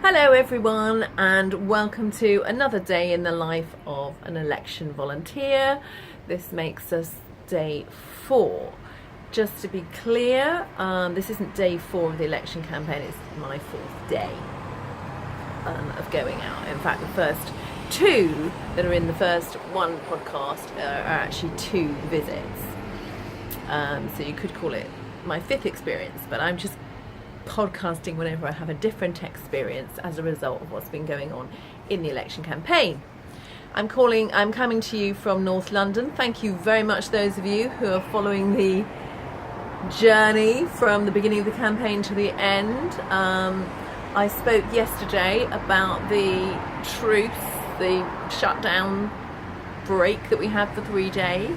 Hello everyone, and welcome to another day in the life of an election volunteer. This makes us day 4. Just to be clear, this isn't day 4 of the election campaign, it's my 4th day of going out. In fact, the first 2 that are in the first 1 podcast are actually 2 visits. So you could call it my 5th experience, but I'm just podcasting whenever I have a different experience as a result of what's been going on in the election campaign. I'm coming to you from North London. Thank you very much, those of you who are following the journey from the beginning of the campaign to the end. I spoke yesterday about the truce, the shutdown break that we had for 3 days,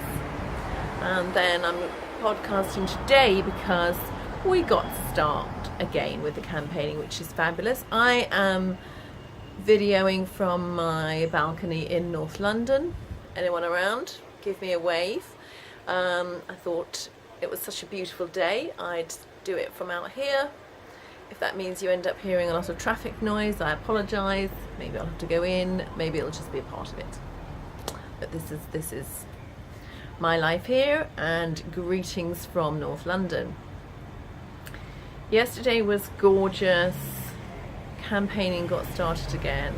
and then I'm podcasting today because we got to start again with the campaigning, which is fabulous. I am videoing from my balcony in North London. Anyone around? Give me a wave. I thought it was such a beautiful day, I'd do it from out here. If that means you end up hearing a lot of traffic noise, I apologise. Maybe I'll have to go in, maybe it'll just be a part of it. But this is my life here, and greetings from North London. Yesterday was gorgeous. Campaigning got started again.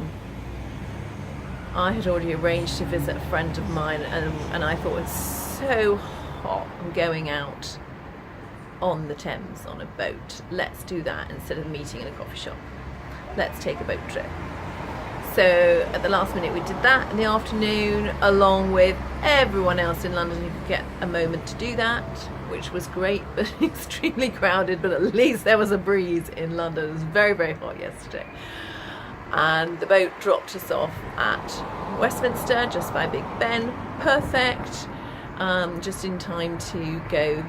I had already arranged to visit a friend of mine, and I thought it was so hot and going out on the Thames on a boat. Let's do that instead of meeting in a coffee shop. Let's take a boat trip. So at the last minute we did that in the afternoon, along with everyone else in London who could get a moment to do that, which was great, but extremely crowded, but at least there was a breeze in London. It was very, very hot yesterday. And the boat dropped us off at Westminster, just by Big Ben. Perfect, just in time to go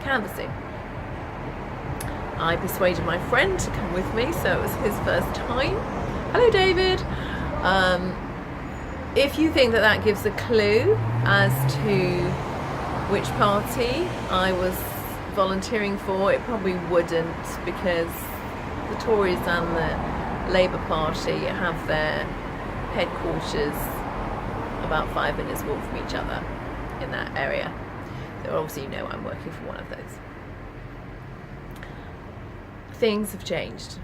canvassing. I persuaded my friend to come with me, so it was his first time. Hello, David. If you think that gives a clue as to which party I was volunteering for, it probably wouldn't, because the Tories and the Labour Party have their headquarters about 5 minutes walk from each other in that area. So obviously you know I'm working for one of those. Things have changed.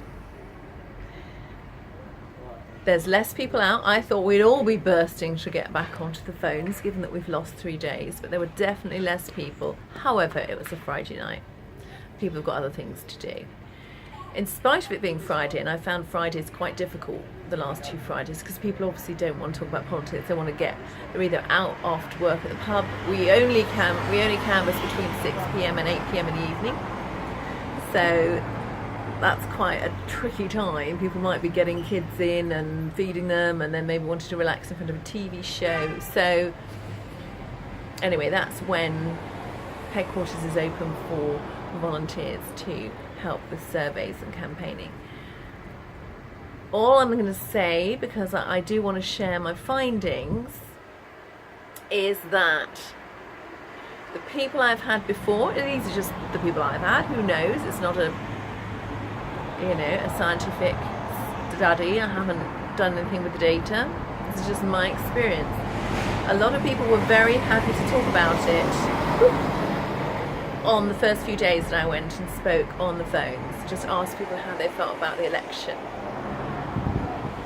There's less people out. I thought we'd all be bursting to get back onto the phones, given that we've lost 3 days, but there were definitely less people. However, it was a Friday night. People have got other things to do. In spite of it being Friday, and I found Fridays quite difficult the last 2 Fridays, because people obviously don't want to talk about politics. They want to they're either out after work at the pub. We only canvass between 6 p.m. and 8 p.m. in the evening. So that's quite a tricky time. People might be getting kids in and feeding them, and then maybe wanting to relax in front of a TV show. So anyway, that's when headquarters is open for volunteers to help with surveys and campaigning. All I'm going to say, because I do want to share my findings, is that the people I've had before, these are just the people I've had, who knows, it's not a scientific study. I haven't done anything with the data. This is just my experience. A lot of people were very happy to talk about it on the first few days that I went and spoke on the phones, just asked people how they felt about the election.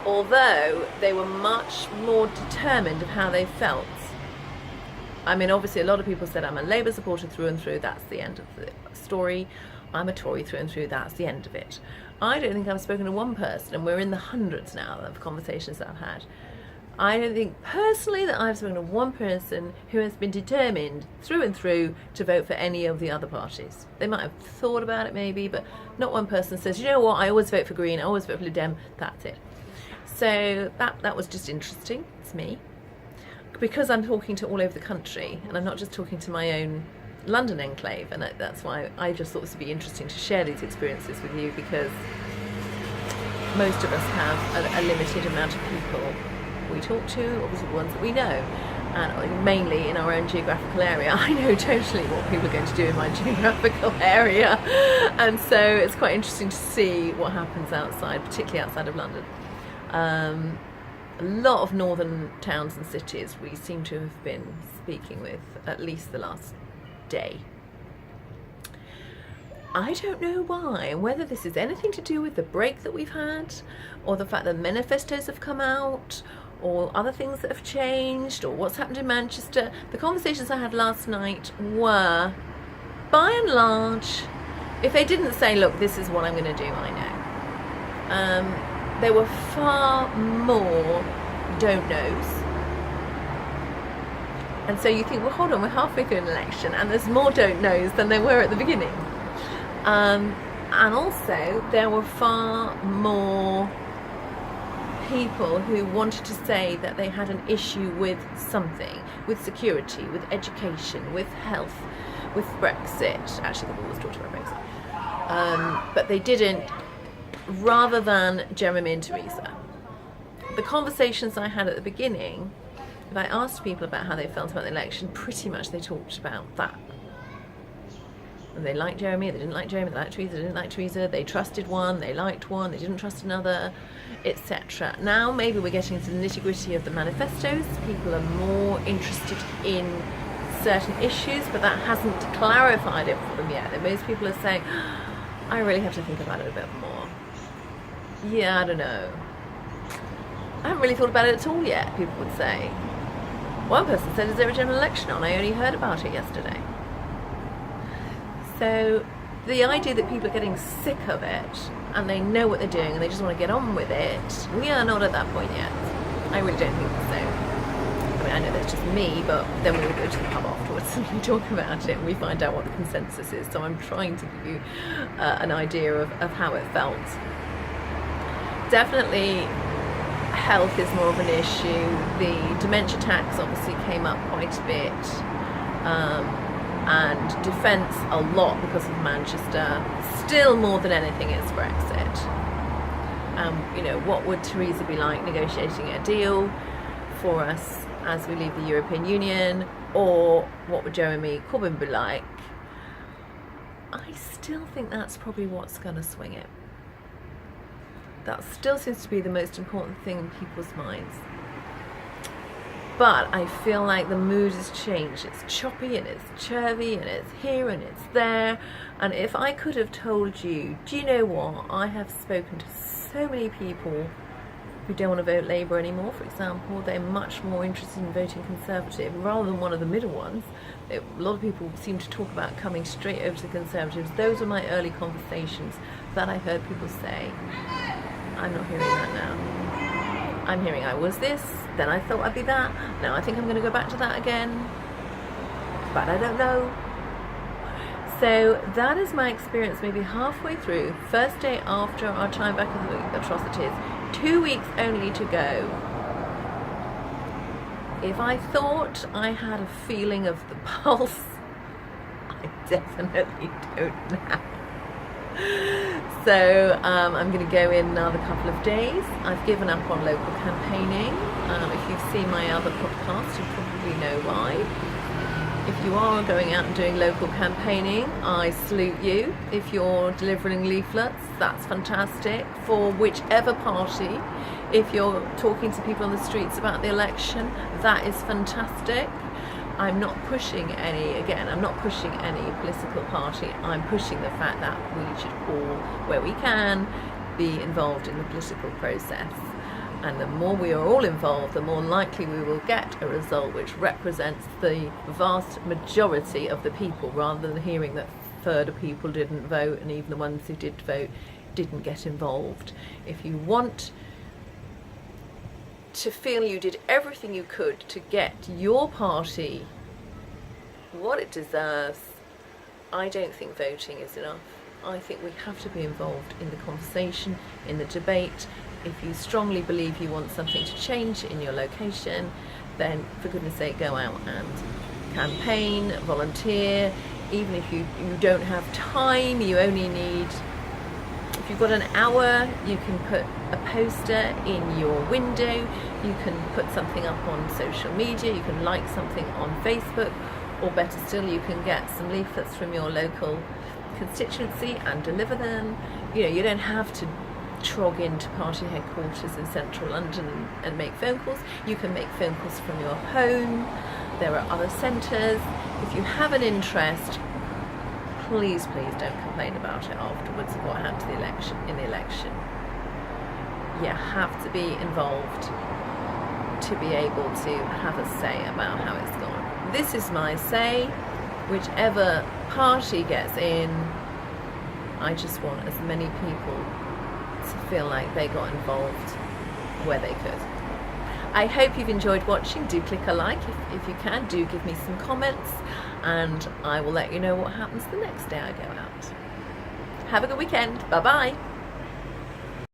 Although they were much more determined of how they felt. I mean, obviously a lot of people said I'm a Labour supporter through and through, that's the end of the story. I'm a Tory through and through, that's the end of it. I don't think I've spoken to one person, and we're in the hundreds now of conversations that I've had. I don't think personally that I've spoken to one person who has been determined through and through to vote for any of the other parties. They might have thought about it maybe, but not one person says, you know what, I always vote for Green, I always vote for Lib Dem, that's it. So that was just interesting. It's me. Because I'm talking to all over the country, and I'm not just talking to my own London enclave, and that's why I just thought this would be interesting to share these experiences with you, because most of us have a limited amount of people we talk to, obviously the ones that we know, and mainly in our own geographical area. I know totally what people are going to do in my geographical area, and so it's quite interesting to see what happens outside, particularly outside of London. A lot of northern towns and cities we seem to have been speaking with at least the last day. I don't know why, and whether this is anything to do with the break that we've had, or the fact that manifestos have come out, or other things that have changed, or what's happened in Manchester. The conversations I had last night were, by and large, if they didn't say, look, this is what I'm going to do, I know. There were far more don't knows. And so you think, well, hold on, we're halfway through an election and there's more don't knows than there were at the beginning. And also there were far more people who wanted to say that they had an issue with something, with security, with education, with health, with Brexit. Actually, the was talked about Brexit. But they didn't, rather than Jeremy and Theresa. The conversations I had at the beginning, if I asked people about how they felt about the election, pretty much they talked about that. And they liked Jeremy, they didn't like Jeremy, they liked Theresa, they didn't like Theresa, they trusted one, they liked one, they didn't trust another, etc. Now maybe we're getting into the nitty-gritty of the manifestos. People are more interested in certain issues, but that hasn't clarified it for them yet. And most people are saying, I really have to think about it a bit more. Yeah, I don't know. I haven't really thought about it at all yet, people would say. One person said, is there a general election on? I only heard about it yesterday. So the idea that people are getting sick of it and they know what they're doing and they just want to get on with it, we are not at that point yet. I really don't think so. I mean, I know that's just me, but then we will go to the pub afterwards and we talk about it and we find out what the consensus is. So I'm trying to give you an idea of how it felt. Definitely health is more of an issue. The dementia tax obviously came up quite a bit. And defence a lot because of Manchester. Still more than anything it's Brexit. You know, what would Theresa be like negotiating a deal for us as we leave the European Union, or what would Jeremy Corbyn be like? I still think that's probably what's going to swing it. That still seems to be the most important thing in people's minds. But I feel like the mood has changed. It's choppy and it's churvy and it's here and it's there. And if I could have told you, do you know what? I have spoken to so many people who don't want to vote Labour anymore, for example. They're much more interested in voting Conservative rather than one of the middle ones. A lot of people seem to talk about coming straight over to the Conservatives. Those were my early conversations that I heard people say. I'm not hearing that now. I'm hearing I was this, then I thought I'd be that, now I think I'm going to go back to that again, but I don't know. So that is my experience maybe halfway through, first day after our time back in the atrocities, 2 weeks only to go. If I thought I had a feeling of the pulse, I definitely don't now. So I'm going to go in another couple of days. I've given up on local campaigning. If you've seen my other podcast, you probably know why. If you are going out and doing local campaigning, I salute you. If you're delivering leaflets, that's fantastic for whichever party. If you're talking to people on the streets about the election, that is fantastic. I'm not pushing any political party. I'm pushing the fact that we should all, where we can, be involved in the political process. And the more we are all involved, the more likely we will get a result which represents the vast majority of the people, rather than hearing that a third of people didn't vote and even the ones who did vote didn't get involved. If you want to feel you did everything you could to get your party what it deserves, I don't think voting is enough. I think we have to be involved in the conversation, in the debate. If you strongly believe you want something to change in your location, then for goodness sake go out and campaign, volunteer. Even if you don't have time, you only need If you've got an hour, you can put a poster in your window, you can put something up on social media, you can like something on Facebook, or better still, you can get some leaflets from your local constituency and deliver them. You know, you don't have to trog into party headquarters in central London and make phone calls. You can make phone calls from your home. There are other centres. If you have an interest, please don't complain about it afterwards of what happened in the election. You have to be involved to be able to have a say about how it's gone. This is my say. Whichever party gets in, I just want as many people to feel like they got involved where they could. I hope you've enjoyed watching. Do click a like if you can. Do give me some comments, and I will let you know what happens the next day I go out. Have a good weekend. Bye bye.